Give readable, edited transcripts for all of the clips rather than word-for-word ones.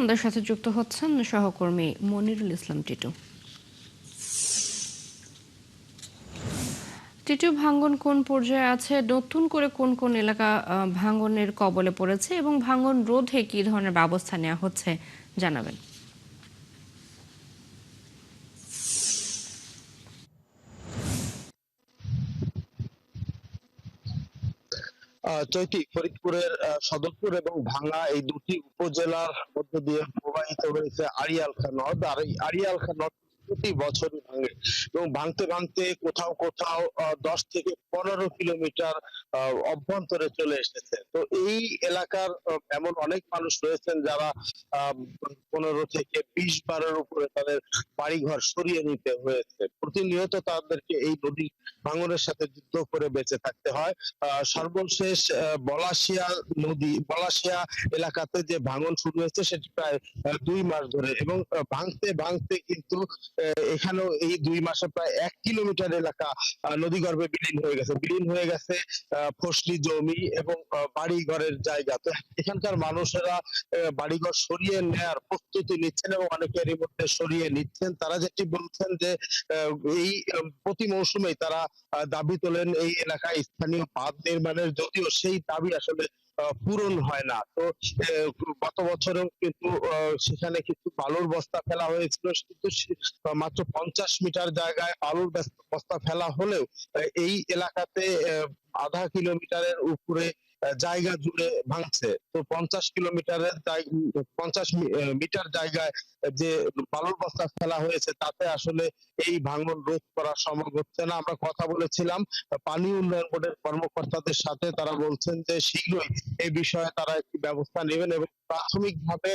আমাদের সাথে যুক্ত হচ্ছেন সহকর্মী মনিরুল ইসলাম টিটু। টিটু, ভাঙন কোন পর্যায়ে আছে? নতুন করে কোন কোন এলাকা ভাঙনের কবলে পড়েছে এবং ভাঙন রোধে কি ধরনের ব্যবস্থা নেওয়া হচ্ছে জানাবেন। চৈতি ফরিদপুরের সদরপুর এবং ভাঙ্গা এই দুটি উপজেলার মধ্য দিয়ে প্রবাহিত হয়েছে আড়িয়াল খাঁ নদ। আর এই আড়িয়াল খাঁ নদ প্রতি বছরই ভাঙে এবং ভাঙতে ভাঙতে কোথাও কোথাও 10 থেকে 15 কিলোমিটার অভ্যন্তরে চলে এসেছে। তো এই এলাকার এমন অনেক মানুষ রয়েছেন যারা 15 থেকে 20 বারের উপরে তাদের বাড়িঘর সরিয়ে নিতে হয়েছে। প্রতিনিয়ত তাদেরকে এই নদী ভাঙনের সাথে যুদ্ধ করে বেঁচে থাকতে হয়। সর্বশেষ বলাশিয়া এলাকাতে যে ভাঙন শুরু হয়েছে সেটি প্রায় 2 মাস ধরে এবং ভাঙতে ভাঙতে কিন্তু এখানেও এই 2 মাসে প্রায় 1 কিলোমিটার এলাকা নদীগর্ভে বিলীন হয়ে গেছে ফসলি জমি এবং বাড়ি ঘরের জায়গা। তো এখানকার মানুষেরা বাড়িঘর সরিয়ে নেয়ার প্রস্তুতি নিচ্ছেন এবং অনেকেরই মধ্যে সরিয়ে নিচ্ছেন। তারা যেটি বলছেন যে এই প্রতি মৌসুমেই তারা দাবি তোলেন এই এলাকায় স্থানীয় বাঁধ নির্মাণের, যদিও সেই দাবি আসলে পূরণ হয় না। তো গত বছরেও কিন্তু সেখানে কিছু বালুর বস্তা ফেলা হয়েছিল, কিন্তু মাত্র 50 মিটার জায়গায় বালুর বস্তা ফেলা হলেও এই এলাকাতে আধা কিলোমিটারের উপরে জায়গা জুড়ে ভাঙছে। তো 50 মিটার জায়গায় যে বালুর বস্তা ফেলা হয়েছে তাতে আসলে এই ভাঙন রোধ করা সম্ভব হচ্ছে না। আমরা কথা বলেছিলাম পানি উন্নয়ন বোর্ডের কর্মকর্তাদের সাথে, তারা বলছেন যে শীঘ্রই এই বিষয়ে তারা একটি ব্যবস্থা নেবেন এবং প্রাথমিকভাবে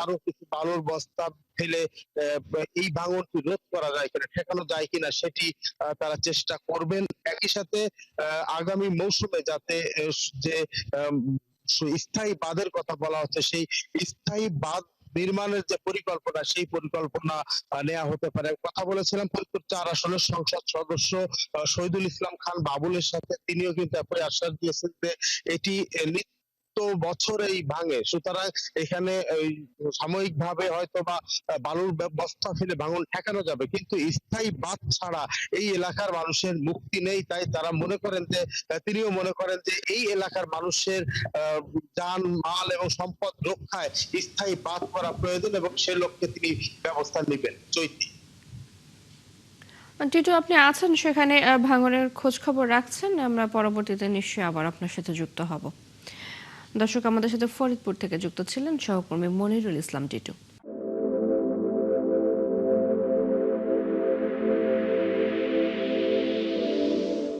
আরো কিছু বালুর বস্তা ফেলে এই ভাঙনটি রোধ করা যায় কিনা, ঠেকানো যায় কিনা সেটি তারা চেষ্টা করবেন। একই সাথে আগামী মৌসুমে যাতে যে স্থায়ী বাঁধের কথা বলা হচ্ছে সেই স্থায়ী বাঁধ নির্মাণের যে পরিকল্পনা সেই পরিকল্পনা নেওয়া হতে পারে। কথা বলেছিলাম ফরিদপুর 4 আসনের সংসদ সদস্য শহীদুল ইসলাম খান বাবুলের সাথে, তিনিও কিন্তু একই আশ্বাস দিয়েছেন যে এটি নিত্য বছরেই ভাঙে, সুতরাং এখানে সাময়িকভাবে হয়তো বা বালুর বস্তা ফেলে ভাঙন ঠেকানো যাবে, কিন্তু স্থায়ী বাঁধ ছাড়া এই এলাকার মানুষের মুক্তি নেই। তাই তারা মনে করেন যে তিনিও মনে করেন যে এই এলাকার মানুষের যান মাল এবং সম্পদ রক্ষায় স্থায়ী বাঁধ করা প্রয়োজন এবং সে লক্ষ্যে তিনি ব্যবস্থা নেবেন। চৈতি। টিটু, আপনি আছেন সেখানে, ভাঙনের খোঁজ খবর রাখছেন। আমরা পরবর্তীতে নিশ্চয়ই আবার আপনার সাথে যুক্ত হব। দর্শক, আমাদের সাথে ফরিদপুর থেকে যুক্ত ছিলেন সহকর্মী মনিরুল ইসলাম টিটু।